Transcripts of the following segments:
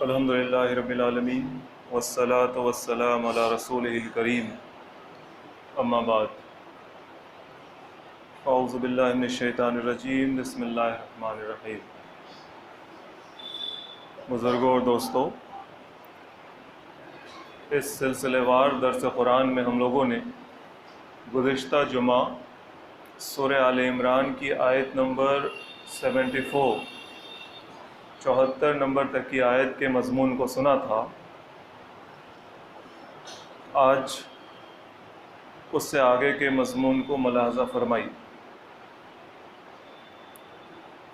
الحمدللہ رب العالمین والصلاة والسلام علی رسولہ الکریم اما بعد اعوذ باللہ من الشیطان الرجیم بسم اللہ الرحمن الرحیم۔ بزرگوں اور دوستوں، اس سلسلے وار درس قرآن میں ہم لوگوں نے گزشتہ جمعہ سورہ آل عمران کی آیت نمبر 74 نمبر تک کی آیت کے مضمون کو سنا تھا۔ آج اس سے آگے کے مضمون کو ملاحظہ فرمائی،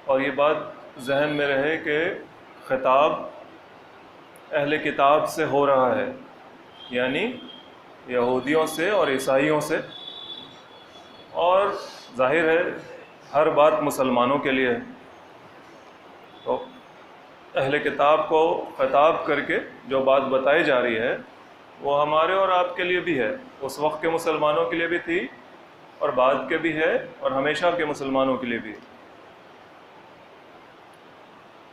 اور یہ بات ذہن میں رہے کہ خطاب اہل کتاب سے ہو رہا ہے، یعنی یہودیوں سے اور عیسائیوں سے، اور ظاہر ہے ہر بات مسلمانوں کے لیے ہے۔ تو اہل کتاب کو خطاب کر کے جو بات بتائی جا رہی ہے وہ ہمارے اور آپ کے لیے بھی ہے، اس وقت کے مسلمانوں کے لیے بھی تھی اور بعد کے بھی ہے اور ہمیشہ کے مسلمانوں کے لیے بھی ہے۔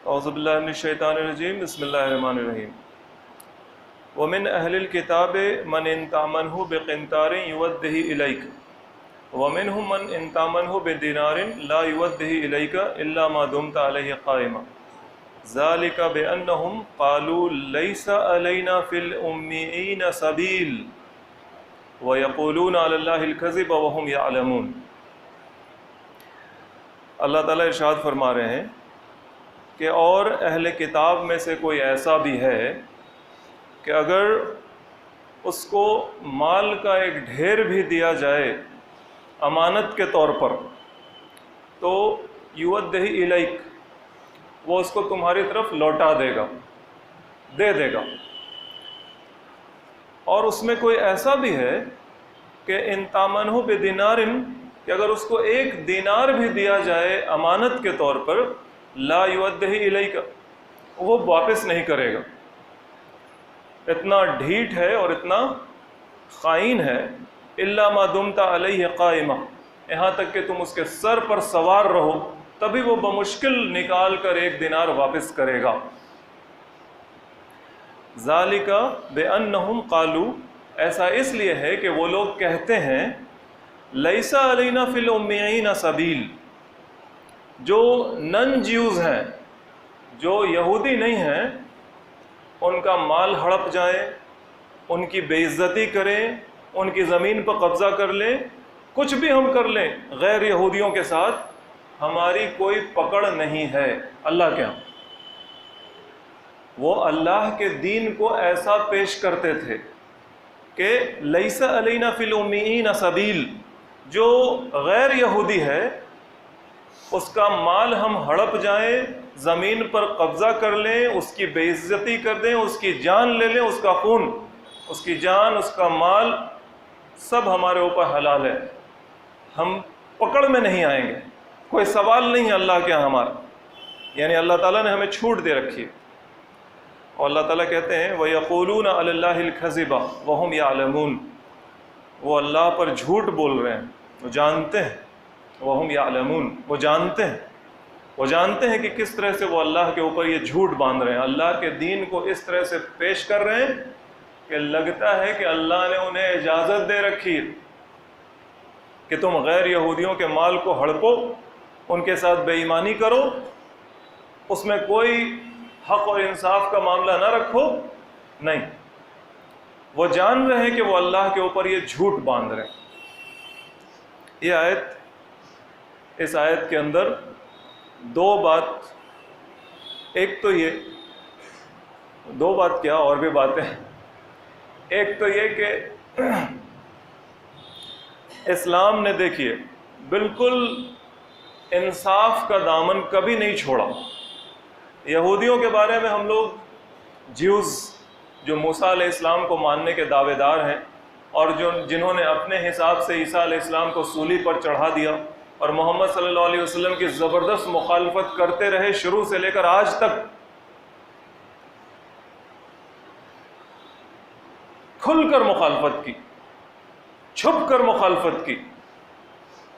اعوذ باللہ من الشیطان الرجیم بسم اللہ الرحمن الرحیم۔ ومن اہل الکتاب من ان تامنہ بقنطار یودہ الیک ومنہم من ان تامنہ بدینار لا یودہ الیک الا ما دمت علیہ قائما ذالک بانہم قالوا لیس علینا فی الامیین سبیل ویقولون علی اللہ الکذب وہم یعلمون۔ اللہ تعالیٰ ارشاد فرما رہے ہیں کہ اور اہل کتاب میں سے کوئی ایسا بھی ہے کہ اگر اس کو مال کا ایک ڈھیر بھی دیا جائے امانت کے طور پر تو یودہ الیک، وہ اس کو تمہاری طرف لوٹا دے گا، دے دے گا۔ اور اس میں کوئی ایسا بھی ہے کہ ان تامنہ بدینار، کہ اگر اس کو ایک دینار بھی دیا جائے امانت کے طور پر لا یودہ الیک، وہ واپس نہیں کرے گا۔ اتنا ڈھیٹ ہے اور اتنا خائن ہے، الا ما دمت علیہ قائما، یہاں تک کہ تم اس کے سر پر سوار رہو تبھی وہ بمشکل نکال کر ایک دینار واپس کرے گا۔ ذالک بانہم قالوا، ایسا اس لیے ہے کہ وہ لوگ کہتے ہیں لیس علینا فی الامیین سبیل، جو نن جیوز ہیں، جو یہودی نہیں ہیں، ان کا مال ہڑپ جائیں، ان کی بے عزتی کریں، ان کی زمین پر قبضہ کر لیں، کچھ بھی ہم کر لیں غیر یہودیوں کے ساتھ، ہماری کوئی پکڑ نہیں ہے اللہ کے ہاں۔ وہ اللہ کے دین کو ایسا پیش کرتے تھے کہ لیس علینا فی الامیین سبیل، جو غیر یہودی ہے اس کا مال ہم ہڑپ جائیں، زمین پر قبضہ کر لیں، اس کی بے عزتی کر دیں، اس کی جان لے لیں، اس کا خون، اس کی جان، اس کا مال سب ہمارے اوپر حلال ہے، ہم پکڑ میں نہیں آئیں گے، کوئی سوال نہیں ہے اللہ کے یہاں ہمارا۔ یعنی اللہ تعالیٰ نے ہمیں چھوٹ دے رکھی ہے۔ اور اللہ تعالیٰ کہتے ہیں وَيَقُولُونَ عَلَى اللَّهِ الْكَذِبَ وَهُمْ يَعْلَمُونَ، وہ اللہ پر جھوٹ بول رہے ہیں، وہ جانتے ہیں، وَهُمْ يَعْلَمُونَ، وہ جانتے ہیں کہ کس طرح سے وہ اللہ کے اوپر یہ جھوٹ باندھ رہے ہیں، اللہ کے دین کو اس طرح سے پیش کر رہے ہیں کہ لگتا ہے کہ اللہ نے انہیں اجازت دے رکھی ہے کہ تم غیر یہودیوں کے مال کو ہڑپو، ان کے ساتھ بے ایمانی کرو، اس میں کوئی حق اور انصاف کا معاملہ نہ رکھو، نہیں، وہ جان رہے ہیں کہ وہ اللہ کے اوپر یہ جھوٹ باندھ رہے ہیں۔ یہ آیت، اس آیت کے اندر دو بات، ایک تو یہ، دو بات کیا اور بھی باتیں، ایک تو یہ کہ اسلام نے دیکھیے بالکل انصاف کا دامن کبھی نہیں چھوڑا۔ یہودیوں کے بارے میں ہم لوگ، جیوز جو موسیٰ علیہ السلام کو ماننے کے دعوے دار ہیں اور جنہوں نے اپنے حساب سے عیسیٰ علیہ السلام کو سولی پر چڑھا دیا اور محمد صلی اللہ علیہ وسلم کی زبردست مخالفت کرتے رہے شروع سے لے کر آج تک، کھل کر مخالفت کی، چھپ کر مخالفت کی،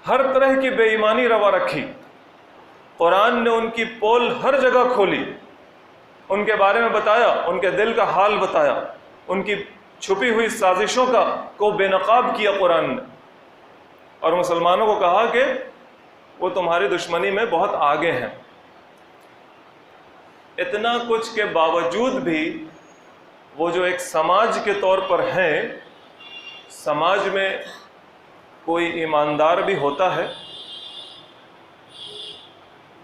ہر طرح کی بے ایمانی روا رکھی، قرآن نے ان کی پول ہر جگہ کھولی، ان کے بارے میں بتایا، ان کے دل کا حال بتایا، ان کی چھپی ہوئی سازشوں کو بے نقاب کیا قرآن نے، اور مسلمانوں کو کہا کہ وہ تمہاری دشمنی میں بہت آگے ہیں۔ اتنا کچھ کے باوجود بھی وہ جو ایک سماج کے طور پر ہیں، سماج میں کوئی ایماندار بھی ہوتا ہے،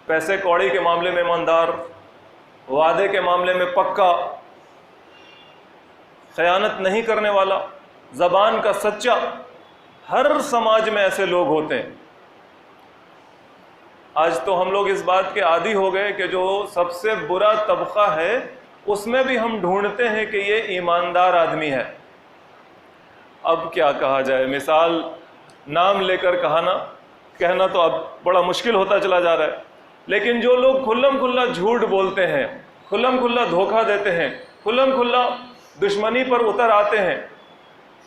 پیسے کوڑی کے معاملے میں ایماندار، وعدے کے معاملے میں پکا، خیانت نہیں کرنے والا، زبان کا سچا، ہر سماج میں ایسے لوگ ہوتے ہیں۔ آج تو ہم لوگ اس بات کے عادی ہو گئے کہ جو سب سے برا طبقہ ہے اس میں بھی ہم ڈھونڈتے ہیں کہ یہ ایماندار آدمی ہے۔ اب کیا کہا جائے، مثال نام لے کر کہنا تو اب بڑا مشکل ہوتا چلا جا رہا ہے، لیکن جو لوگ کھلم کھلا جھوٹ بولتے ہیں، کھلم کھلا دھوکہ دیتے ہیں، کھلم کھلا دشمنی پر اتر آتے ہیں،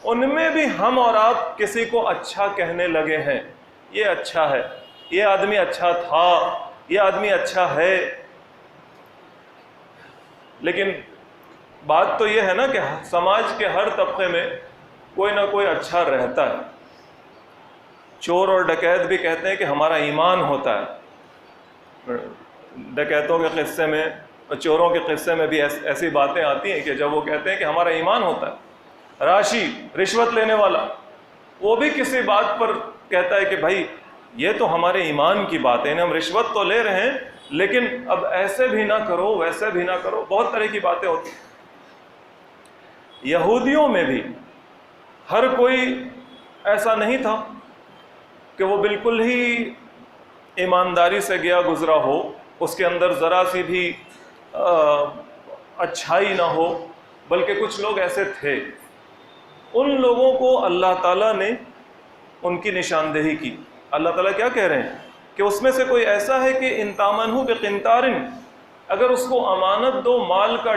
ان میں بھی ہم اور آپ کسی کو اچھا کہنے لگے ہیں، یہ اچھا ہے، یہ آدمی اچھا تھا، یہ آدمی اچھا ہے۔ لیکن بات تو یہ ہے نا کہ سماج کے ہر طبقے میں کوئی نہ کوئی اچھا رہتا ہے۔ چور اور ڈکیت بھی کہتے ہیں کہ ہمارا ایمان ہوتا ہے۔ ڈکیتوں کے قصے میں، چوروں کے قصے میں بھی ایسی باتیں آتی ہیں کہ جب وہ کہتے ہیں کہ ہمارا ایمان ہوتا ہے۔ راشی، رشوت لینے والا، وہ بھی کسی بات پر کہتا ہے کہ بھائی یہ تو ہمارے ایمان کی بات ہے، ہم رشوت تو لے رہے ہیں لیکن اب ایسے بھی نہ کرو، ویسے بھی نہ کرو، بہت طرح کی باتیں ہوتی ہیں۔ یہودیوں میں بھی ہر کوئی ایسا نہیں تھا کہ وہ بالکل ہی ایمانداری سے گیا گزرا ہو، اس کے اندر ذرا سی بھی اچھائی نہ ہو، بلکہ کچھ لوگ ایسے تھے۔ ان لوگوں کو اللہ تعالیٰ نے ان کی نشاندہی کی۔ اللہ تعالیٰ کیا کہہ رہے ہیں کہ اس میں سے کوئی ایسا ہے کہ ان تامنہ بقنطار، اگر اس کو امانت دو مال کا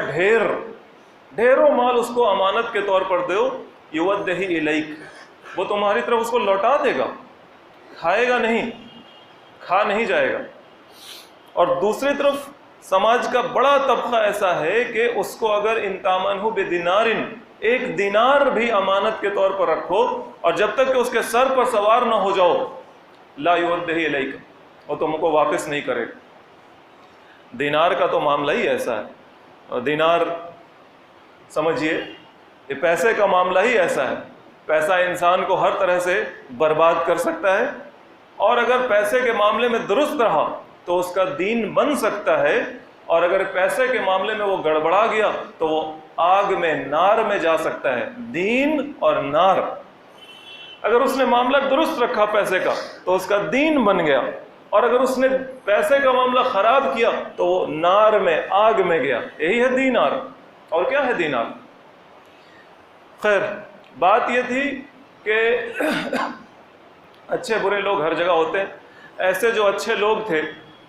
ڈھیروں مال اس کو امانت کے طور پر دو، یودہ الیک، وہ تمہاری طرف اس کو لوٹا دے گا، کھائے گا نہیں، کھا نہیں جائے گا۔ اور دوسری طرف سماج کا بڑا طبقہ ایسا ہے کہ اس کو اگر ان تامنہ بدینار، ایک دینار بھی امانت کے طور پر رکھو اور جب تک کہ اس کے سر پر سوار نہ ہو جاؤ، لا یودہ الیک، وہ تم کو واپس نہیں کرے گا۔ دینار کا تو معاملہ ہی ایسا ہے، اور دینار سمجھیے یہ پیسے کا معاملہ ہی ایسا ہے، پیسہ انسان کو ہر طرح سے برباد کر سکتا ہے، اور اگر پیسے کے معاملے میں درست رہا تو اس کا دین بن سکتا ہے، اور اگر پیسے کے معاملے میں وہ گڑبڑا گیا تو وہ آگ میں، نار میں جا سکتا ہے۔ دین اور نار، اگر اس نے معاملہ درست رکھا پیسے کا تو اس کا دین بن گیا، اور اگر اس نے پیسے کا معاملہ خراب کیا تو وہ نار میں، آگ میں گیا۔ یہی ہے دینار۔ اور کیا ہے دینار؟ خیر، بات یہ تھی کہ اچھے برے لوگ ہر جگہ ہوتے ہیں۔ ایسے جو اچھے لوگ تھے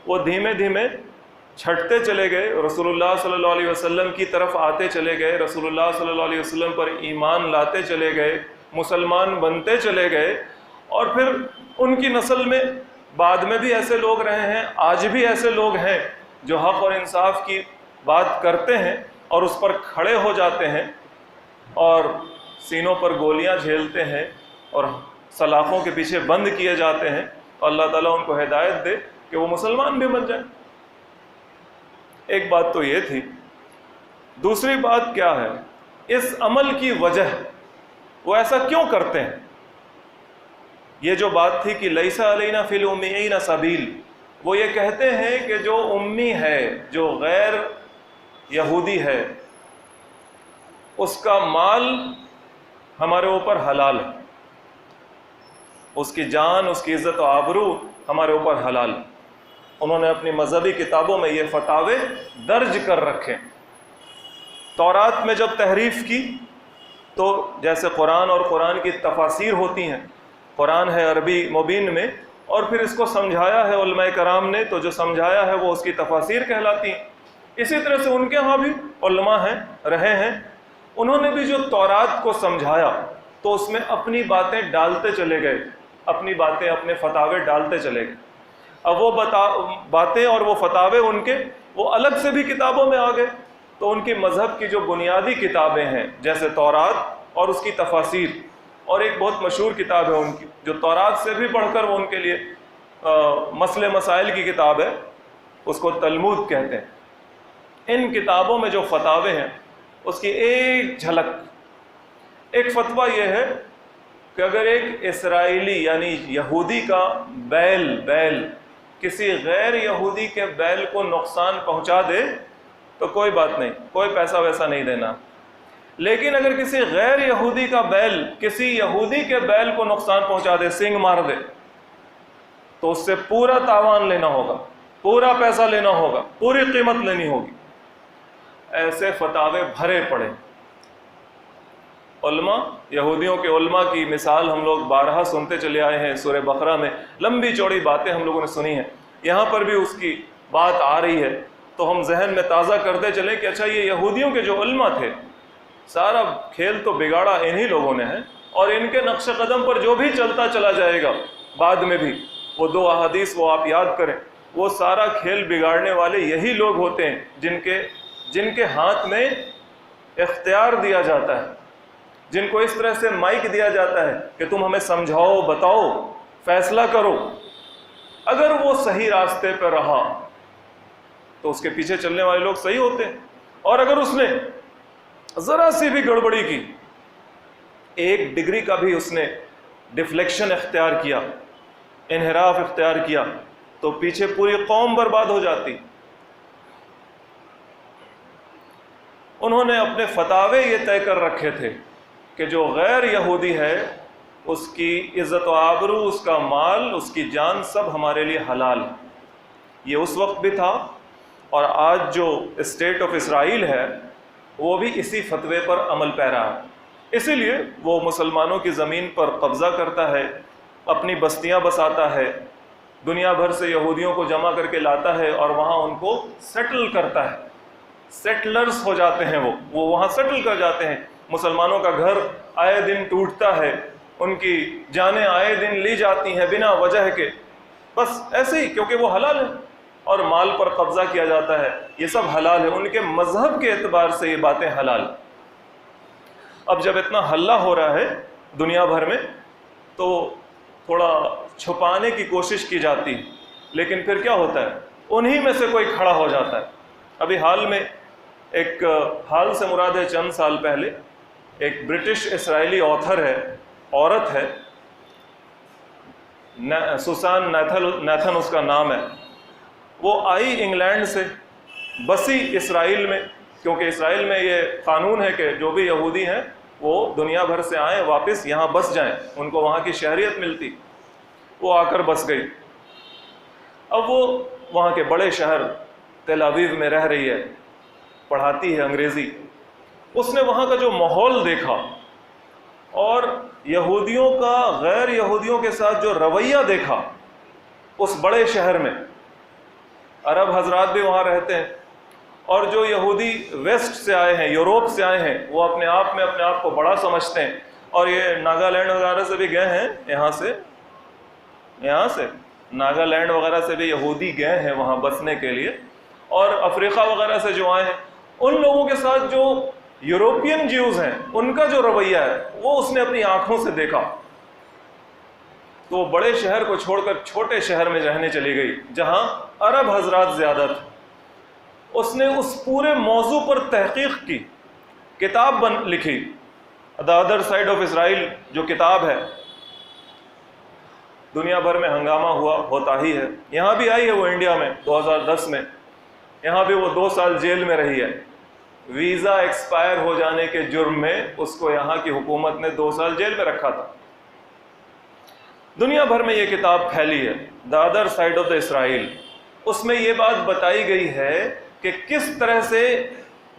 وہ دھیمے دھیمے چھٹتے چلے گئے، رسول اللہ صلی اللہ علیہ وسلم کی طرف آتے چلے گئے، رسول اللہ صلی اللہ علیہ وسلم پر ایمان لاتے چلے گئے، مسلمان بنتے چلے گئے، اور پھر ان کی نسل میں بعد میں بھی ایسے لوگ رہے ہیں، آج بھی ایسے لوگ ہیں جو حق اور انصاف کی بات کرتے ہیں اور اس پر کھڑے ہو جاتے ہیں اور سینوں پر گولیاں جھیلتے ہیں اور سلاخوں کے پیچھے بند کیے جاتے ہیں، اور اللہ تعالیٰ ان کو ہدایت دے کہ وہ مسلمان بھی بن جائیں۔ ایک بات تو یہ تھی۔ دوسری بات کیا ہے؟ اس عمل کی وجہ، وہ ایسا کیوں کرتے ہیں؟ یہ جو بات تھی کہ لیس علینا فی الامیین سبیل، وہ یہ کہتے ہیں کہ جو امی ہے، جو غیر یہودی ہے، اس کا مال ہمارے اوپر حلال ہے، اس کی جان، اس کی عزت و آبرو ہمارے اوپر حلال ہے۔ انہوں نے اپنی مذہبی کتابوں میں یہ فتاوے درج کر رکھے۔ تورات میں جب تحریف کی تو جیسے قرآن اور قرآن کی تفاسیر ہوتی ہیں، قرآن ہے عربی مبین میں، اور پھر اس کو سمجھایا ہے علماء کرام نے، تو جو سمجھایا ہے وہ اس کی تفاسیر کہلاتی ہیں۔ اسی طرح سے ان کے ہاں بھی علماء ہیں، رہے ہیں، انہوں نے بھی جو تورات کو سمجھایا تو اس میں اپنی باتیں ڈالتے چلے گئے، اپنی باتیں، اپنے فتاوے ڈالتے چلے گئے۔ اب وہ باتیں اور وہ فتاوے ان کے وہ الگ سے بھی کتابوں میں آ گئے، تو ان کی مذہب کی جو بنیادی کتابیں ہیں جیسے تورات اور اس کی تفاسیر، اور ایک بہت مشہور کتاب ہے ان کی جو تورات سے بھی بڑھ کر وہ ان کے لیے مسئلے مسائل کی کتاب ہے، اس کو تلمود کہتے ہیں۔ ان کتابوں میں جو فتاوے ہیں اس کی ایک جھلک، ایک فتویٰ یہ ہے کہ اگر ایک اسرائیلی یعنی یہودی کا بیل کسی غیر یہودی کے بیل کو نقصان پہنچا دے تو کوئی بات نہیں، کوئی پیسہ ویسا نہیں دینا، لیکن اگر کسی غیر یہودی کا بیل کسی یہودی کے بیل کو نقصان پہنچا دے، سینگ مار دے، تو اس سے پورا تاوان لینا ہوگا، پورا پیسہ لینا ہوگا، پوری قیمت لینی ہوگی۔ ایسے فتاوے بھرے پڑے۔ علماء، یہودیوں کے علماء کی مثال ہم لوگ بارہا سنتے چلے آئے ہیں، سورہ بقرہ میں لمبی چوڑی باتیں ہم لوگوں نے سنی ہیں، یہاں پر بھی اس کی بات آ رہی ہے، تو ہم ذہن میں تازہ کرتے چلیں کہ اچھا یہ یہودیوں کے جو علماء تھے، سارا کھیل تو بگاڑا انہی لوگوں نے ہے، اور ان کے نقش قدم پر جو بھی چلتا چلا جائے گا بعد میں بھی، وہ 2 احادیث وہ آپ یاد کریں، وہ سارا کھیل بگاڑنے والے یہی لوگ ہوتے ہیں جن کے ہاتھ میں اختیار دیا جاتا ہے، جن کو اس طرح سے مائک دیا جاتا ہے کہ تم ہمیں سمجھاؤ، بتاؤ، فیصلہ کرو۔ اگر وہ صحیح راستے پہ رہا تو اس کے پیچھے چلنے والے لوگ صحیح ہوتے ہیں، اور اگر اس نے ذرا سی بھی گڑبڑی کی، 1 ڈگری کا بھی اس نے ڈیفلیکشن اختیار کیا، انحراف اختیار کیا، تو پیچھے پوری قوم برباد ہو جاتی۔ انہوں نے اپنے فتاوے یہ طے کر رکھے تھے کہ جو غیر یہودی ہے اس کی عزت و آبرو، اس کا مال، اس کی جان سب ہمارے لیے حلال ہے۔ یہ اس وقت بھی تھا، اور آج جو اسٹیٹ آف اسرائیل ہے وہ بھی اسی فتوے پر عمل پیرا ہے، اسی لیے وہ مسلمانوں کی زمین پر قبضہ کرتا ہے، اپنی بستیاں بساتا ہے، دنیا بھر سے یہودیوں کو جمع کر کے لاتا ہے اور وہاں ان کو سیٹل کرتا ہے، سیٹلرز ہو جاتے ہیں، وہ وہاں سیٹل کر جاتے ہیں۔ مسلمانوں کا گھر آئے دن ٹوٹتا ہے، ان کی جانیں آئے دن لی جاتی ہیں بنا وجہ کے، بس ایسے ہی، کیونکہ وہ حلال ہے، اور مال پر قبضہ کیا جاتا ہے، یہ سب حلال ہے، ان کے مذہب کے اعتبار سے یہ باتیں حلال۔ اب جب اتنا ہلہ ہو رہا ہے دنیا بھر میں تو تھوڑا چھپانے کی کوشش کی جاتی ہے، لیکن پھر کیا ہوتا ہے، انہی میں سے کوئی کھڑا ہو جاتا ہے۔ ابھی حال میں حال سے مراد ہے چند سال پہلے ایک برٹش اسرائیلی آتھر ہے، عورت ہے، سوسان نیتھن اس کا نام ہے، وہ آئی انگلینڈ سے، بسی اسرائیل میں، کیونکہ اسرائیل میں یہ قانون ہے کہ جو بھی یہودی ہیں وہ دنیا بھر سے آئیں واپس یہاں بس جائیں، ان کو وہاں کی شہریت ملتی، وہ آ کر بس گئی۔ اب وہ وہاں کے بڑے شہر تل ابیب میں رہ رہی ہے، پڑھاتی ہے انگریزی۔ اس نے وہاں کا جو ماحول دیکھا اور یہودیوں کا غیر یہودیوں کے ساتھ جو رویہ دیکھا اس بڑے شہر میں، عرب حضرات بھی وہاں رہتے ہیں، اور جو یہودی ویسٹ سے آئے ہیں، یوروپ سے آئے ہیں، وہ اپنے آپ کو بڑا سمجھتے ہیں، اور یہ ناگالینڈ وغیرہ سے بھی گئے ہیں، یہاں سے ناگالینڈ وغیرہ سے بھی یہودی گئے ہیں وہاں بسنے کے لیے، اور افریقہ وغیرہ سے جو آئے ہیں، ان لوگوں کے ساتھ جو یوروپین جیوز ہیں ان کا جو رویہ ہے وہ اس نے اپنی آنکھوں سے دیکھا، تو وہ بڑے شہر کو چھوڑ کر چھوٹے شہر میں رہنے چلی گئی جہاں عرب حضرات زیادہ تھے۔ اس نے اس پورے موضوع پر تحقیق کی، کتاب لکھی، دی ادر سائڈ آف اسرائیل جو کتاب ہے، دنیا بھر میں ہنگامہ ہوتا ہی ہے، یہاں بھی آئی ہے وہ انڈیا میں 2010 میں، یہاں بھی وہ 2 سال جیل میں رہی ہے، ویزا ایکسپائر ہو جانے کے جرم میں اس کو یہاں کی حکومت نے 2 سال جیل میں رکھا تھا۔ دنیا بھر میں یہ کتاب پھیلی ہے، the other side of the Israel. اس میں یہ بات بتائی گئی ہے کہ کس طرح سے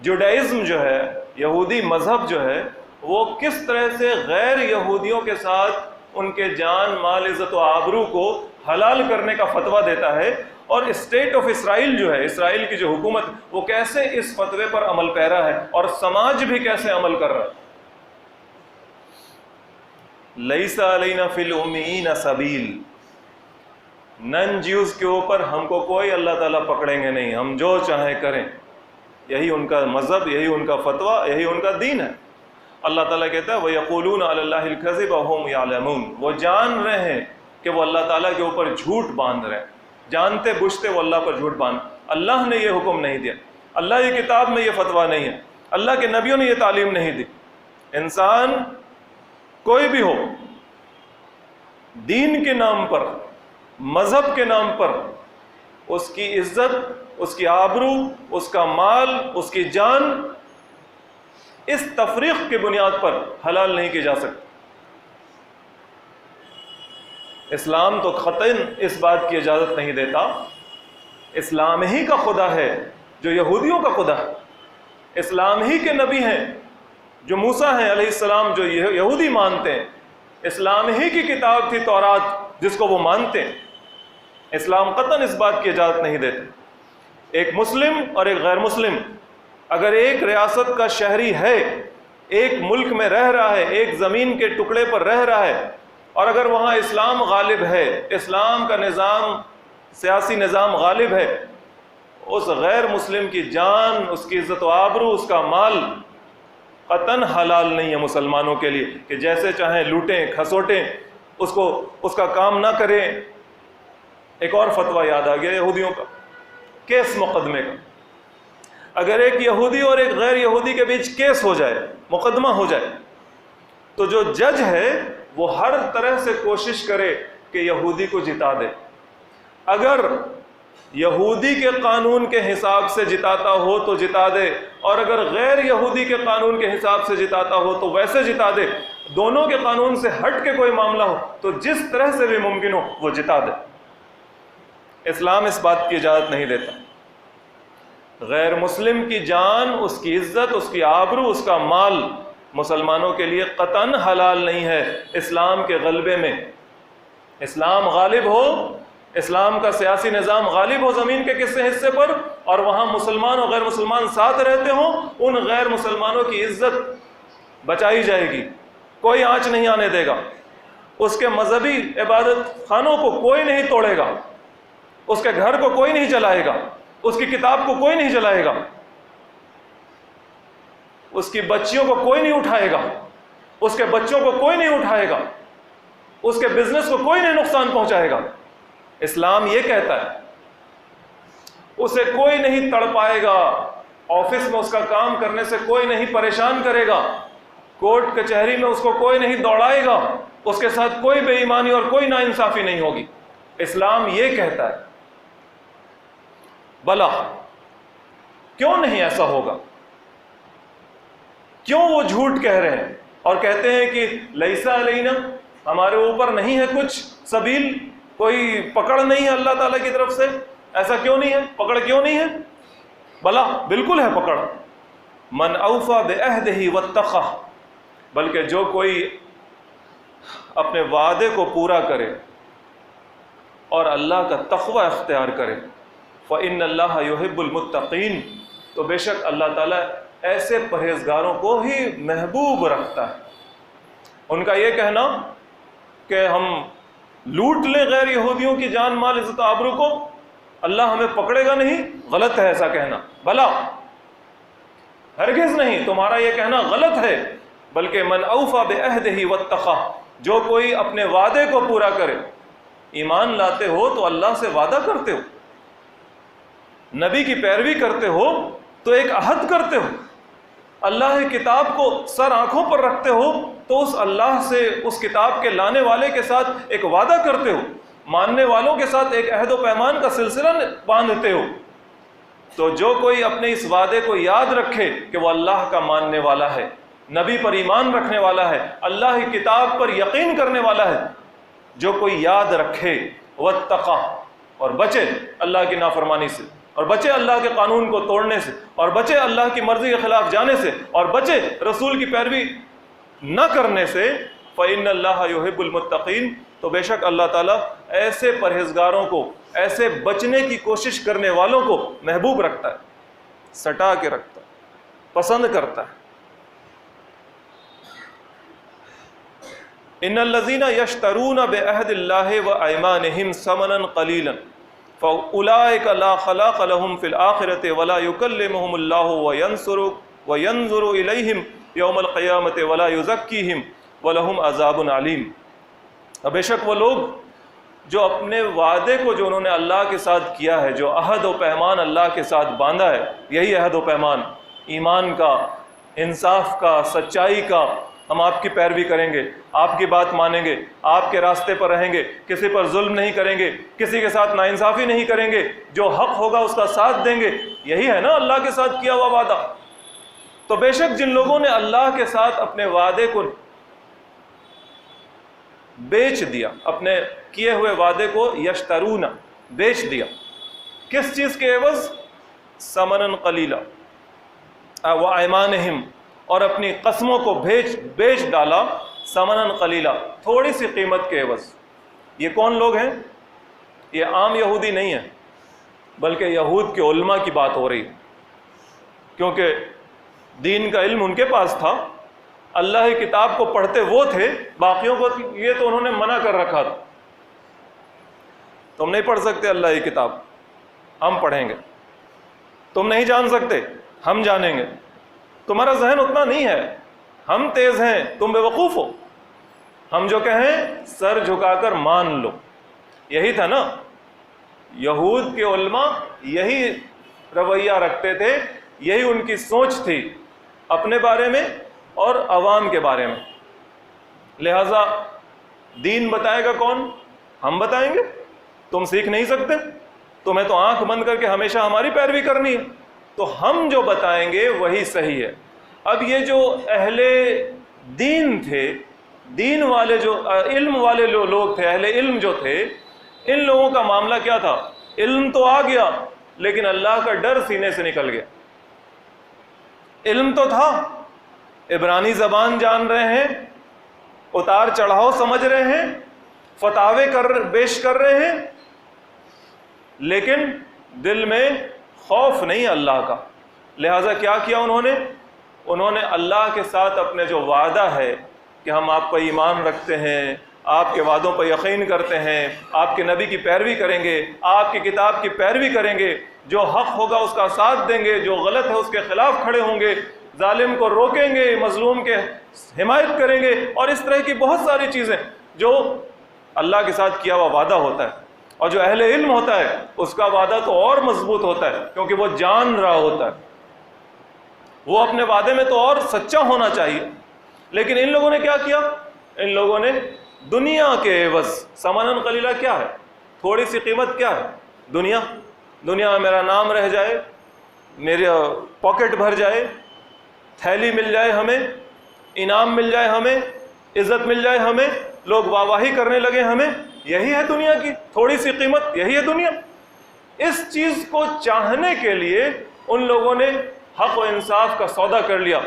جوڈائزم جو ہے، یہودی مذہب جو ہے، وہ کس طرح سے غیر یہودیوں کے ساتھ ان کے جان، مال، عزت و آبرو کو حلال کرنے کا فتویٰ دیتا ہے، اور اسٹیٹ آف اسرائیل جو ہے، اسرائیل کی جو حکومت، وہ کیسے اس فتوے پر عمل پیرا ہے، اور سماج بھی کیسے عمل کر رہا ہے۔ لیس علینا فی الامیین سبیل، نن جیوز کے اوپر ہم کو کوئی اللہ تعالیٰ پکڑیں گے نہیں، ہم جو چاہیں کریں، یہی ان کا مذہب، یہی ان کا فتویٰ، یہی ان کا دین ہے۔ اللہ تعالیٰ کہتا ہے وَيَقُولُونَ عَلَى اللَّهِ الْكَذِبَ وَهُمْ يَعْلَمُونَ، وہ جان رہے ہیں کہ وہ اللہ تعالیٰ کے اوپر جھوٹ باندھ رہے ہیں، جانتے بوجھتے وہ اللہ پر جھوٹ باندھ۔ اللہ نے یہ حکم نہیں دیا، اللہ کی کتاب میں یہ فتویٰ نہیں ہے، اللہ کے نبیوں نے یہ تعلیم نہیں دی۔ انسان کوئی بھی ہو، دین کے نام پر، مذہب کے نام پر اس کی عزت، اس کی آبرو، اس کا مال، اس کی جان اس تفریق کی بنیاد پر حلال نہیں کی جا سکتی۔ اسلام تو قطعاً اس بات کی اجازت نہیں دیتا۔ اسلام ہی کا خدا ہے جو یہودیوں کا خدا ہے، اسلام ہی کے نبی ہیں جو موسیٰ ہیں علیہ السلام جو یہودی مانتے ہیں، اسلام ہی کی کتاب تھی تورات جس کو وہ مانتے ہیں۔ اسلام قطعاً اس بات کی اجازت نہیں دیتے۔ ایک مسلم اور ایک غیر مسلم اگر ایک ریاست کا شہری ہے، ایک ملک میں رہ رہا ہے، ایک زمین کے ٹکڑے پر رہ رہا ہے، اور اگر وہاں اسلام غالب ہے، اسلام کا نظام، سیاسی نظام غالب ہے، اس غیر مسلم کی جان، اس کی عزت و آبرو، اس کا مال قطعاً حلال نہیں ہے مسلمانوں کے لیے کہ جیسے چاہیں لوٹیں کھسوٹیں، اس کا کام نہ کریں۔ ایک اور فتویٰ یاد آ گیا یہودیوں کا، کیس مقدمے کا۔ اگر ایک یہودی اور ایک غیر یہودی کے بیچ کیس ہو جائے، مقدمہ ہو جائے، تو جو جج ہے وہ ہر طرح سے کوشش کرے کہ یہودی کو جتا دے۔ اگر یہودی کے قانون کے حساب سے جتاتا ہو تو جتا دے، اور اگر غیر یہودی کے قانون کے حساب سے جتاتا ہو تو ویسے جتا دے۔ دونوں کے قانون سے ہٹ کے کوئی معاملہ ہو تو جس طرح سے بھی ممکن ہو وہ جتا دے۔ اسلام اس بات کی اجازت نہیں دیتا۔ غیر مسلم کی جان، اس کی عزت، اس کی آبرو، اس کا مال مسلمانوں کے لیے قطعاً حلال نہیں ہے۔ اسلام کے غلبے میں اسلام غالب ہو، اسلام کا سیاسی نظام غالب ہو زمین کے کسی حصے پر، اور وہاں مسلمان اور غیر مسلمان ساتھ رہتے ہوں، ان غیر مسلمانوں کی عزت بچائی جائے گی، کوئی آنچ نہیں آنے دے گا۔ اس کے مذہبی عبادت خانوں کو کوئی نہیں توڑے گا، اس کے گھر کو کوئی نہیں جلائے گا، اس کی کتاب کو کوئی نہیں جلائے گا، اس کی بچیوں کو کوئی نہیں اٹھائے گا، اس کے بچوں کو کوئی نہیں اٹھائے گا، اس کے بزنس کو کوئی نہیں نقصان پہنچائے گا۔ اسلام یہ کہتا ہے اسے کوئی نہیں تڑپائے گا، آفس میں اس کا کام کرنے سے کوئی نہیں پریشان کرے گا، کورٹ کچہری میں اس کو کوئی نہیں دوڑائے گا، اس کے ساتھ کوئی بے ایمانی اور کوئی ناانصافی نہیں ہوگی۔ اسلام یہ کہتا ہے۔ بلا کیوں نہیں ایسا ہوگا؟ کیوں وہ جھوٹ کہہ رہے ہیں اور کہتے ہیں کہ لیسا علینا، ہمارے اوپر نہیں ہے کچھ سبیل، کوئی پکڑ نہیں ہے اللہ تعالیٰ کی طرف سے؟ ایسا کیوں نہیں ہے؟ پکڑ کیوں نہیں ہے؟ بلا بالکل ہے پکڑ۔ من اوفا بعہدہ واتقى، بلکہ جو کوئی اپنے وعدے کو پورا کرے اور اللہ کا تقوی اختیار کرے، فإن اللہ یحب المتقین، تو بے شک اللہ تعالیٰ ایسے پرہیزگاروں کو ہی محبوب رکھتا ہے۔ ان کا یہ کہنا کہ ہم لوٹ لیں غیر یہودیوں کی جان مال عزت و آبرو کو، اللہ ہمیں پکڑے گا نہیں، غلط ہے ایسا کہنا۔ بلا ہرگز نہیں، تمہارا یہ کہنا غلط ہے، بلکہ من اوفا بعہدہ واتقى، جو کوئی اپنے وعدے کو پورا کرے۔ ایمان لاتے ہو تو اللہ سے وعدہ کرتے ہو، نبی کی پیروی کرتے ہو تو ایک عہد کرتے ہو، اللہ کی کتاب کو سر آنکھوں پر رکھتے ہو تو اس اللہ سے، اس کتاب کے لانے والے کے ساتھ ایک وعدہ کرتے ہو، ماننے والوں کے ساتھ ایک عہد و پیمان کا سلسلہ باندھتے ہو۔ تو جو کوئی اپنے اس وعدے کو یاد رکھے کہ وہ اللہ کا ماننے والا ہے، نبی پر ایمان رکھنے والا ہے، اللہ کی کتاب پر یقین کرنے والا ہے، جو کوئی یاد رکھے واتقى، اور بچے اللہ کی نافرمانی سے، اور بچے اللہ کے قانون کو توڑنے سے، اور بچے اللہ کی مرضی کے خلاف جانے سے، اور بچے رسول کی پیروی نہ کرنے سے، فإن اللہ یحب المتقین، تو بے شک اللہ تعالیٰ ایسے پرہیزگاروں کو، ایسے بچنے کی کوشش کرنے والوں کو محبوب رکھتا ہے، سٹا کے رکھتا ہے، پسند کرتا ہے۔ ان الذین یشترون بعہد اللہ وایمانہم ثمنا قلیلا فاولئک لا خلاق لهم فی الآخرۃ ولا یکلمهم اللہ وینظر الیہم یوم القیامۃ ولا یزکیہم ولہم عذاب علیم۔ بے شک وہ لوگ جو اپنے وعدے کو جو انہوں نے اللہ کے ساتھ کیا ہے، جو عہد و پیمان اللہ کے ساتھ باندھا ہے، یہی عہد و پیمان ایمان کا، انصاف کا، سچائی کا، ہم آپ کی پیروی کریں گے، آپ کی بات مانیں گے، آپ کے راستے پر رہیں گے، کسی پر ظلم نہیں کریں گے، کسی کے ساتھ ناانصافی نہیں کریں گے، جو حق ہوگا اس کا ساتھ دیں گے، یہی ہے نا اللہ کے ساتھ کیا ہوا وعدہ۔ تو بے شک جن لوگوں نے اللہ کے ساتھ اپنے وعدے کو بیچ دیا، اپنے کیے ہوئے وعدے کو یشترون بیچ دیا، کس چیز کے عوض؟ ثمنا قلیلا وایمانہم، اور اپنی قسموں کو بیچ ڈالا، ثمنا قلیلا، تھوڑی سی قیمت کے عوض۔ یہ کون لوگ ہیں؟ یہ عام یہودی نہیں ہے، بلکہ یہود کے علماء کی بات ہو رہی ہے، کیونکہ دین کا علم ان کے پاس تھا، اللہ کی کتاب کو پڑھتے وہ تھے، باقیوں کو یہ تو انہوں نے منع کر رکھا تھا، تم نہیں پڑھ سکتے اللہ کی کتاب، ہم پڑھیں گے، تم نہیں جان سکتے، ہم جانیں گے، تمہارا ذہن اتنا نہیں ہے، ہم تیز ہیں، تم بے وقوف ہو، ہم جو کہیں سر جھکا کر مان لو۔ یہی تھا نا، یہود کے علماء یہی رویہ رکھتے تھے، یہی ان کی سوچ تھی اپنے بارے میں اور عوام کے بارے میں۔ لہذا دین بتائے گا کون؟ ہم بتائیں گے، تم سیکھ نہیں سکتے، تمہیں تو آنکھ بند کر کے ہمیشہ ہماری پیروی کرنی ہے، تو ہم جو بتائیں گے وہی صحیح ہے۔ اب یہ جو اہل دین تھے، دین والے جو علم والے لوگ تھے، اہل علم جو تھے، ان لوگوں کا معاملہ کیا تھا؟ علم تو آ گیا لیکن اللہ کا ڈر سینے سے نکل گیا۔ علم تو تھا، عبرانی زبان جان رہے ہیں، اتار چڑھاؤ سمجھ رہے ہیں، فتاوے پیش کر رہے ہیں، لیکن دل میں خوف نہیں اللہ کا۔ لہٰذا کیا کیا انہوں نے اللہ کے ساتھ اپنے جو وعدہ ہے کہ ہم آپ پر ایمان رکھتے ہیں، آپ کے وعدوں پر یقین کرتے ہیں، آپ کے نبی کی پیروی کریں گے، آپ کی کتاب کی پیروی کریں گے، جو حق ہوگا اس کا ساتھ دیں گے، جو غلط ہے اس کے خلاف کھڑے ہوں گے، ظالم کو روکیں گے، مظلوم کے حمایت کریں گے، اور اس طرح کی بہت ساری چیزیں جو اللہ کے ساتھ کیا ہوا وعدہ ہوتا ہے۔ اور جو اہل علم ہوتا ہے اس کا وعدہ تو اور مضبوط ہوتا ہے، کیونکہ وہ جان رہا ہوتا ہے، وہ اپنے وعدے میں تو اور سچا ہونا چاہیے۔ لیکن ان لوگوں نے کیا کیا؟ ان لوگوں نے دنیا کے عوض، ثمنا قلیلا کیا ہے؟ تھوڑی سی قیمت کیا ہے؟ دنیا میں میرا نام رہ جائے، میرے پاکٹ بھر جائے، تھیلی مل جائے ہمیں، انعام مل جائے ہمیں، عزت مل جائے ہمیں، لوگ واہ واہی کرنے لگے ہمیں، یہی ہے دنیا کی تھوڑی سی قیمت، یہی ہے دنیا۔ اس چیز کو چاہنے کے لیے ان لوگوں نے حق و انصاف کا سودا کر لیا،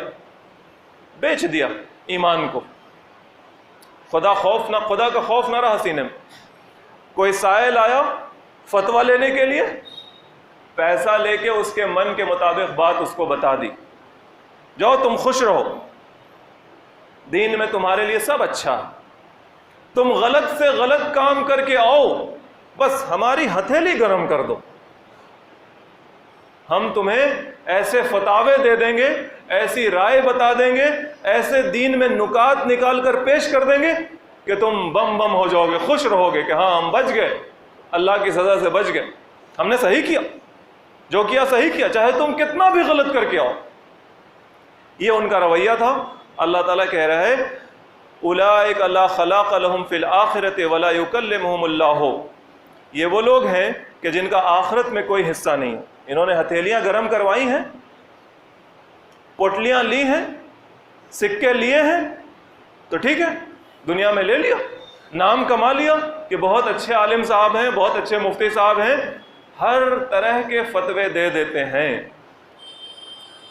بیچ دیا ایمان کو۔ خدا کا خوف نہ رہا سینے میں۔ کوئی سائل آیا فتویٰ لینے کے لیے، پیسہ لے کے اس کے من کے مطابق بات اس کو بتا دی، جاؤ تم خوش رہو، دین میں تمہارے لیے سب اچھا ہے، تم غلط سے غلط کام کر کے آؤ، بس ہماری ہتھیلی گرم کر دو، ہم تمہیں ایسے فتاوے دے دیں گے، ایسی رائے بتا دیں گے، ایسے دین میں نکات نکال کر پیش کر دیں گے کہ تم بم ہو جاؤ گے، خوش رہو گے کہ ہاں ہم بچ گئے، اللہ کی سزا سے بچ گئے، ہم نے صحیح کیا، جو کیا صحیح کیا، چاہے تم کتنا بھی غلط کر کے آؤ۔ یہ ان کا رویہ تھا۔ اللہ تعالیٰ کہہ رہا ہے اولئک لا خلاق لهم فی الآخرۃ ولا یکلمهم اللہ، یہ وہ لوگ ہیں کہ جن کا آخرت میں کوئی حصہ نہیں ہے۔ انہوں نے ہتھیلیاں گرم کروائی ہیں، پوٹلیاں لی ہیں، سکے لیے ہیں، تو ٹھیک ہے، دنیا میں لے لیا، نام کما لیا کہ بہت اچھے عالم صاحب ہیں، بہت اچھے مفتی صاحب ہیں، ہر طرح کے فتوے دے دیتے ہیں،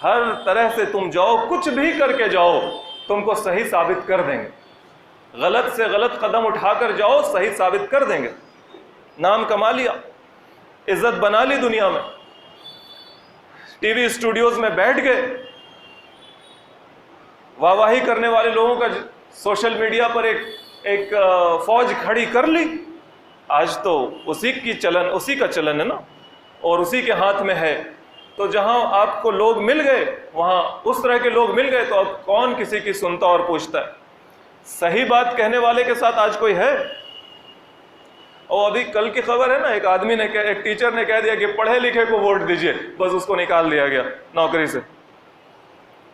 ہر طرح سے تم جاؤ، کچھ بھی کر کے جاؤ، تم کو صحیح ثابت کر دیں گے، غلط سے غلط قدم اٹھا کر جاؤ، صحیح ثابت کر دیں گے۔ نام کما لیا، عزت بنا لی دنیا میں، ٹی وی اسٹوڈیوز میں بیٹھ گئے، واہ واہی کرنے والے لوگوں کا سوشل میڈیا پر ایک ایک فوج کھڑی کر لی. آج تو اسی کا چلن ہے نا, اور اسی کے ہاتھ میں ہے. تو جہاں آپ کو لوگ مل گئے, وہاں اس طرح کے لوگ مل گئے, تو اب کون کسی کی سنتا اور پوچھتا ہے؟ صحیح بات کہنے والے کے ساتھ آج کوئی ہے؟ اور ابھی کل کی خبر ہے نا, ایک ٹیچر نے کہہ دیا کہ پڑھے لکھے کو ووٹ دیجئے, بس اس کو نکال دیا گیا نوکری سے.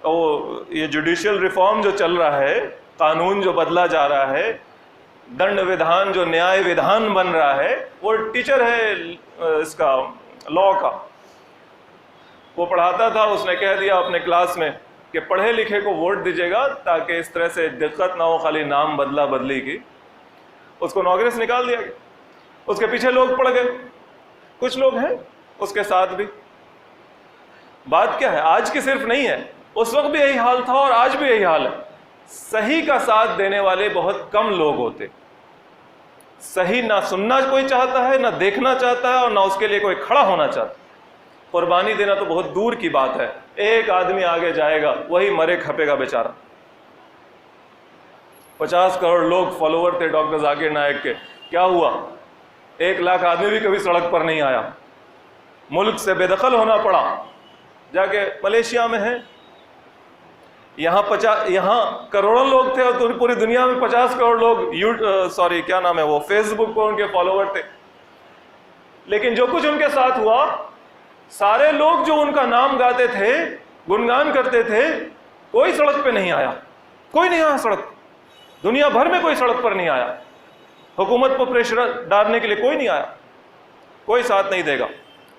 اور یہ جوڈیشل ریفارم جو چل رہا ہے, قانون جو بدلا جا رہا ہے, دنڈ ودھان جو نیائے ودھان بن رہا ہے, وہ ٹیچر ہے اس کا لا کا, وہ پڑھاتا تھا. اس نے کہہ دیا اپنے کلاس میں کہ پڑھے لکھے کو ووٹ دیجیے گا تاکہ اس طرح سے دقت نہ ہو خالی نام بدلا بدلی کی. اس کو نوکری سے نکال دیا گیا. اس کے پیچھے لوگ پڑ گئے, کچھ لوگ ہیں اس کے ساتھ بھی. بات کیا ہے, آج کی صرف نہیں ہے, اس وقت بھی یہی حال تھا اور آج بھی یہی حال ہے. صحیح کا ساتھ دینے والے بہت کم لوگ ہوتے. صحیح نہ سننا کوئی چاہتا ہے, نہ دیکھنا چاہتا ہے, اور نہ اس کے لیے کوئی کھڑا ہونا چاہتا. قربانی دینا تو بہت دور کی بات ہے. ایک آدمی آگے جائے گا, وہی مرے کھپے گا بیچارہ. 50 کروڑ لوگ فالوور تھے ڈاکٹر ذاکر نائک کے, کیا ہوا؟ 1 لاکھ آدمی بھی کبھی سڑک پر نہیں آیا. ملک سے بے دخل ہونا پڑا. جا کے ملیشیا میں ہے, یہاں کروڑوں لوگ تھے, اور پوری دنیا میں 50 کروڑ لوگ وہ فیس بک پر ان کے فالوور تھے. لیکن جو کچھ ان کے ساتھ ہوا, سارے لوگ جو ان کا نام گاتے تھے, گنگان کرتے تھے, کوئی سڑک پہ نہیں آیا. کوئی نہیں آیا سڑک, دنیا بھر میں کوئی سڑک پر نہیں آیا. حکومت پر پریشر ڈالنے کے لیے کوئی نہیں آیا. کوئی ساتھ نہیں دے گا,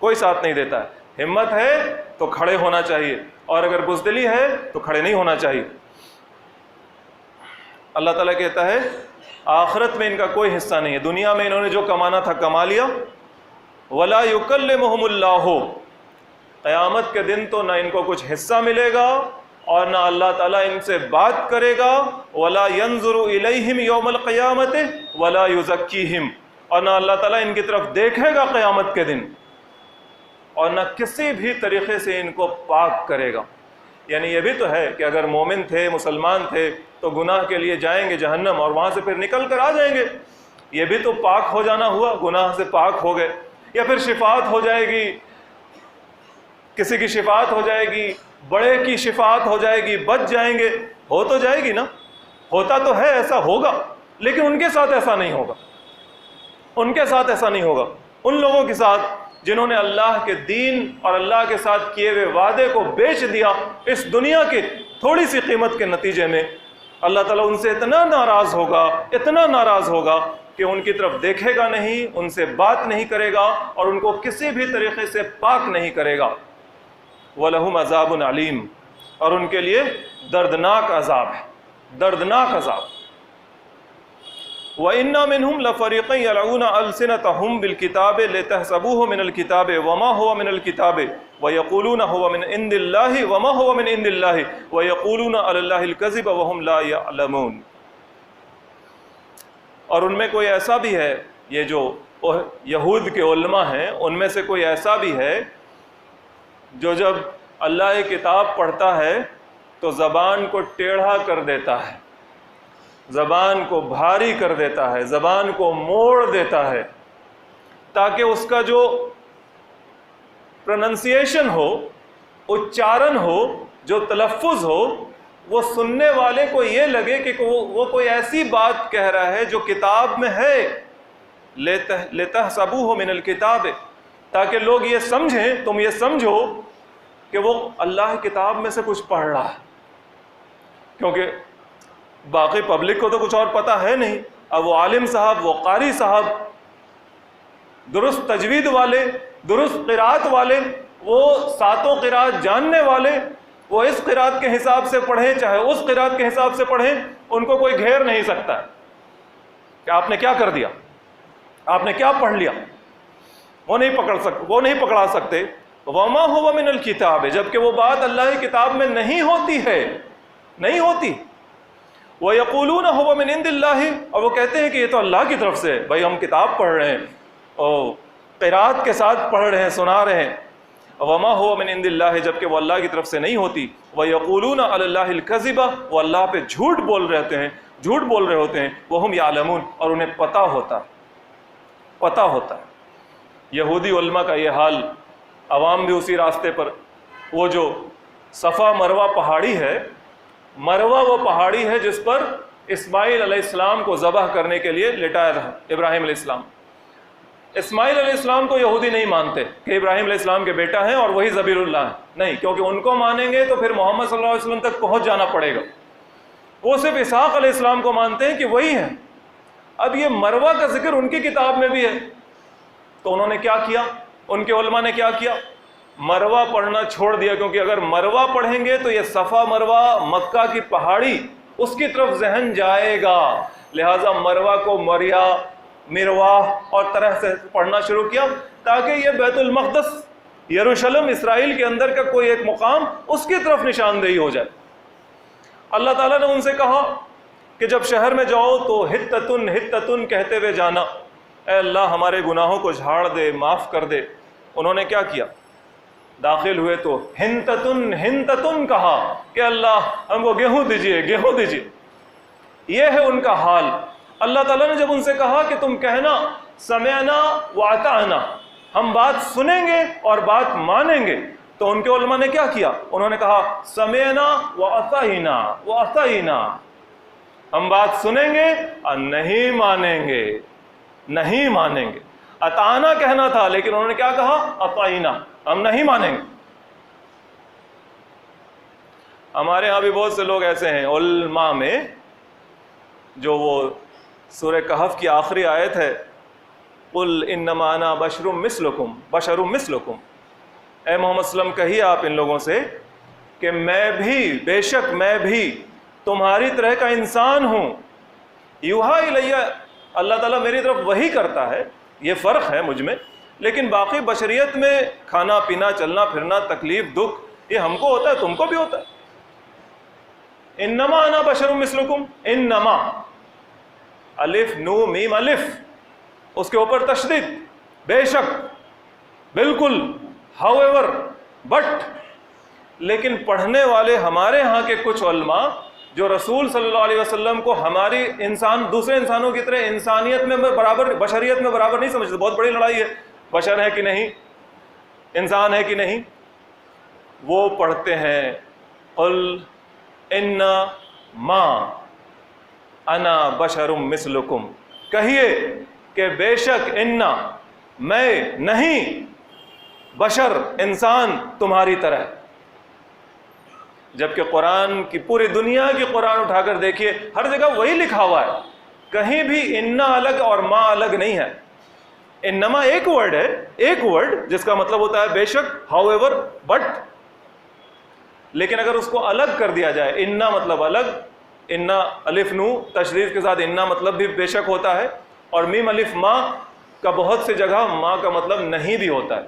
کوئی ساتھ نہیں دیتا ہے. ہمت ہے تو کھڑے ہونا چاہیے, اور اگر بزدلی ہے تو کھڑے نہیں ہونا چاہیے. اللہ تعالیٰ کہتا ہے آخرت میں ان کا کوئی حصہ نہیں ہے. دنیا میں انہوں نے جو کمانا تھا کما لیا. وَلَا يُكَلِّمُهُمُ اللَّهُ, قیامت کے دن تو نہ ان کو کچھ حصہ ملے گا اور نہ اللہ تعالیٰ ان سے بات کرے گا. وَلَا يَنظُرُ إِلَيْهِمْ يَوْمَ الْقِيَامَةِ وَلَا يُزَكِّيهِمْ, اور نہ اللہ تعالیٰ ان کی طرف دیکھے گا قیامت کے دن, اور نہ کسی بھی طریقے سے ان کو پاک کرے گا. یعنی یہ بھی تو ہے کہ اگر مومن تھے, مسلمان تھے, تو گناہ کے لیے جائیں گے جہنم, اور وہاں سے پھر نکل کر آ جائیں گے. یہ بھی تو پاک ہو جانا ہوا, گناہ سے پاک ہو گئے. یا پھر شفاعت ہو جائے گی, کسی کی شفاعت ہو جائے گی, بڑے کی شفاعت ہو جائے گی, بچ جائیں گے. ہو تو جائے گی نا, ہوتا تو ہے, ایسا ہوگا. لیکن ان کے ساتھ ایسا نہیں ہوگا. ان کے ساتھ ایسا نہیں ہوگا. ان لوگوں کے ساتھ جنہوں نے اللہ کے دین اور اللہ کے ساتھ کیے ہوئے وعدے کو بیچ دیا اس دنیا کی تھوڑی سی قیمت کے نتیجے میں, اللہ تعالیٰ ان سے اتنا ناراض ہوگا کہ ان کی طرف دیکھے گا نہیں, ان سے بات نہیں کرے گا, اور ان کو کسی بھی طریقے سے پاک نہیں کرے گا. وَلَهُمْ عَذَابٌ عَلِيمٌ, اور ان کے لیے دردناک عذاب ہے, دردناک عذاب. وَإِنَّا مِنْهُمْ لَفَرِيقًا يَلْعُونَ أَلْسِنَتَهُمْ بِالْكِتَابِ لِتَحْسَبُوهُ مِنَ الْكِتَابِ وَمَا هُوَ مِنَ الْكِتَابِ وَيَقُولُونَ هُوَ مِنْ عِنْدِ اللَّهِ وَمَا هُوَ مِنْ عِنْدِ اللَّهِ وَيَقُولُونَ عَلَى اللَّهِ الْكَذِبَ وَهُمْ لَا يَعْلَمُونَ. اور ان میں کوئی ایسا بھی ہے, یہ جو یہود کے علماء ہیں, ان میں سے کوئی ایسا بھی ہے جو جب اللہ کی کتاب پڑھتا ہے تو زبان کو ٹیڑھا کر دیتا ہے, زبان کو بھاری کر دیتا ہے, زبان کو موڑ دیتا ہے, تاکہ اس کا جو پروننسیشن ہو, اچارن ہو, جو تلفظ ہو, وہ سننے والے کو یہ لگے کہ وہ کوئی ایسی بات کہہ رہا ہے جو کتاب میں ہے. لِتَحْسَبُوهُ مِنَ الْكِتَابِ, تاکہ لوگ یہ سمجھیں, تم یہ سمجھو کہ وہ اللہ کی کتاب میں سے کچھ پڑھ رہا ہے. کیونکہ باقی پبلک کو تو کچھ اور پتہ ہے نہیں. اب وہ عالم صاحب, وہ قاری صاحب, درست تجوید والے, درست قرات والے, وہ 7 قرات جاننے والے, وہ اس قرات کے حساب سے پڑھیں چاہے اس قرات کے حساب سے پڑھیں, ان کو کوئی گھیر نہیں سکتا ہے کہ آپ نے کیا کر دیا, آپ نے کیا پڑھ لیا. وہ نہیں پکڑا سکتے. وَمَا هُوَ مِنَ الْكِتَابِ, جبکہ وہ بات اللہ کی کتاب میں نہیں ہوتی ہے, نہیں ہوتی. وَيَقُولُونَ هُوَ مِنْ عِنْدِ اللَّهِ, اور وہ کہتے ہیں کہ یہ تو اللہ کی طرف سے, بھائی ہم کتاب پڑھ رہے ہیں اور قرات کے ساتھ پڑھ رہے ہیں, سنا رہے ہیں. وَمَا هُوَ مِنْ عِنْدِ اللَّهِ, جبکہ وہ اللہ کی طرف سے نہیں ہوتی. وَيَقُولُونَ عَلَى اللَّهِ الْكَذِبَ, وہ اللہ پہ جھوٹ بول رہتے ہیں. جھوٹ بول رہے ہوتے ہیں، وہم یعلمون، اور انہیں پتہ ہوتا ہے۔ یہودی علماء کا یہ حال، عوام بھی اسی راستے پر۔ وہ جو صفا مروہ پہاڑی ہے، مروہ وہ پہاڑی ہے جس پر اسماعیل علیہ السلام کو ذبح کرنے کے لیے لٹایا تھا ابراہیم علیہ السلام۔ اسماعیل علیہ السلام کو یہودی نہیں مانتے کہ ابراہیم علیہ السلام کے بیٹا ہیں اور وہی ذبیح اللہ ہیں، نہیں، کیونکہ ان کو مانیں گے تو پھر محمد صلی اللہ علیہ وسلم تک پہنچ جانا پڑے گا۔ وہ صرف اسحاق علیہ السلام کو مانتے ہیں کہ وہی ہیں۔ اب یہ مروہ کا ذکر ان کی کتاب میں بھی ہے، تو انہوں نے کیا کیا؟ ان کے علماء نے کیا کیا؟ مروہ پڑھنا چھوڑ دیا، کیونکہ اگر مروہ پڑھیں گے تو یہ صفا مروہ مکہ کی پہاڑی اس کی طرف ذہن جائے گا، لہٰذا مروہ کو مرواہ اور طرح سے پڑھنا شروع کیا تاکہ یہ بیت المقدس یروشلم اسرائیل کے اندر کا کوئی ایک مقام اس کی طرف نشاندہی ہو جائے۔ اللہ تعالیٰ نے ان سے کہا کہ جب شہر میں جاؤ تو ہتتن ہتتن کہتے ہوئے جانا، اے اللہ ہمارے گناہوں کو جھاڑ دے، معاف کر دے۔ انہوں نے کیا کیا؟ داخل ہوئے تو ہنتتن ہنتتن کہا کہ اللہ ہم کو گیہوں دیجئے، گیہوں دیجئے۔ یہ ہے ان کا حال۔ اللہ تعالیٰ نے جب ان سے کہا کہ تم کہنا سمعنا واطعنا، ہم بات سنیں گے اور بات مانیں گے، تو ان کے علماء نے کیا کیا؟ انہوں نے کہا سمعنا واطعنا واطعنا، ہم بات سنیں گے اور نہیں مانیں گے، نہیں مانیں گے۔ اطعنا کہنا تھا لیکن انہوں نے کیا کہا؟ اطعنا، ہم نہیں مانیں گے۔ ہمارے ہاں بھی بہت سے لوگ ایسے ہیں علماء میں، جو وہ سورہ کہف کی آخری آیت ہے، قل انما انا بشر مثلکم بشر مثلکم، اے محمد صلی اللہ علیہ وسلم کہیے آپ ان لوگوں سے کہ میں بھی، بے شک میں بھی تمہاری طرح کا انسان ہوں، یوحا الیہ، اللہ تعالیٰ میری طرف وحی کرتا ہے، یہ فرق ہے مجھ میں، لیکن باقی بشریت میں کھانا پینا چلنا پھرنا تکلیف دکھ یہ ہم کو ہوتا ہے، تم کو بھی ہوتا ہے۔ انما انا بشر مثلکم، انما الف نو میم الف، اس کے اوپر تشدید، بے شک، بالکل، however، بٹ، لیکن پڑھنے والے ہمارے ہاں کے کچھ علماء جو رسول صلی اللہ علیہ وسلم کو ہماری دوسرے انسانوں کی طرح انسانیت میں برابر، بشریت میں برابر نہیں سمجھتے۔ بہت بڑی لڑائی ہے، بشر ہے کہ نہیں، انسان ہے کہ نہیں۔ وہ پڑھتے ہیں قل انما انا بشر مثلکم، کہیے کہ بے شک انا، میں نہیں، بشر، انسان تمہاری طرح۔ جبکہ قرآن کی پوری دنیا کی قرآن اٹھا کر دیکھیے، ہر جگہ وہی لکھا ہوا ہے، کہیں بھی انا الگ اور ما الگ نہیں ہے۔ انما ایک ورڈ ہے، ایک ورڈ جس کا مطلب ہوتا ہے بے شک، however، بٹ، لیکن اگر اس کو الگ کر دیا جائے، انا مطلب الگ، انا الف نو تشریف کے ساتھ انا مطلب بھی بے شک ہوتا ہے، اور میم الف ما کا بہت سی جگہ ما کا مطلب نہیں بھی ہوتا ہے۔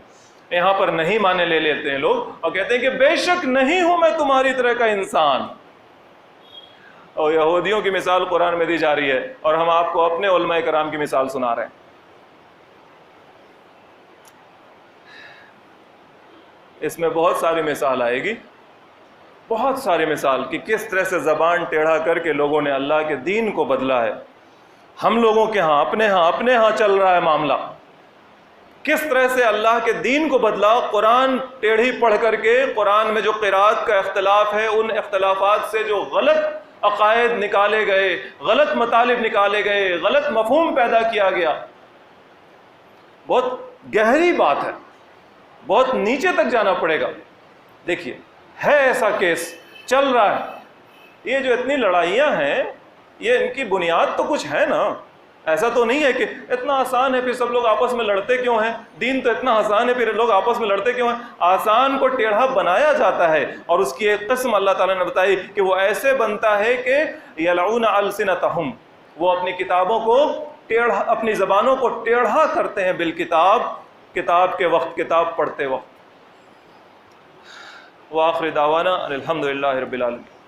یہاں پر نہیں مانے لے لیتے ہیں لوگ اور کہتے ہیں کہ بے شک نہیں ہوں میں تمہاری طرح کا انسان۔ اور یہودیوں کی مثال قرآن میں دی جا رہی ہے، اور ہم آپ کو اپنے علماء کرام کی مثال سنا رہے ہیں۔ اس میں بہت ساری مثال آئے گی، بہت ساری مثال کہ کس طرح سے زبان ٹیڑھا کر کے لوگوں نے اللہ کے دین کو بدلا ہے۔ ہم لوگوں کے ہاں اپنے ہاں چل رہا ہے معاملہ، کس طرح سے اللہ کے دین کو بدلا۔ قرآن ٹیڑھی پڑھ کر کے، قرآن میں جو قراءت کا اختلاف ہے، ان اختلافات سے جو غلط عقائد نکالے گئے، غلط مطالب نکالے گئے، غلط مفہوم پیدا کیا گیا، بہت گہری بات ہے، بہت نیچے تک جانا پڑے گا۔ دیکھیے ہے ایسا کیس چل رہا ہے، یہ جو اتنی لڑائیاں ہیں یہ ان کی بنیاد تو کچھ ہے نا۔ ایسا تو نہیں ہے کہ اتنا آسان ہے پھر سب لوگ آپس میں لڑتے کیوں ہیں، دین تو اتنا آسان ہے پھر لوگ آپس میں لڑتے کیوں ہیں۔ آسان کو ٹیڑھا بنایا جاتا ہے، اور اس کی ایک قسم اللہ تعالیٰ نے بتائی کہ وہ ایسے بنتا ہے کہ یلعون السنتہم، وہ اپنی کتابوں کو ٹیڑھا، اپنی زبانوں کو ٹیڑھا کرتے ہیں بالکتاب، کتاب کے وقت، کتاب پڑھتے وقت۔ وآخر دعوانا الحمدللہ رب العالمین۔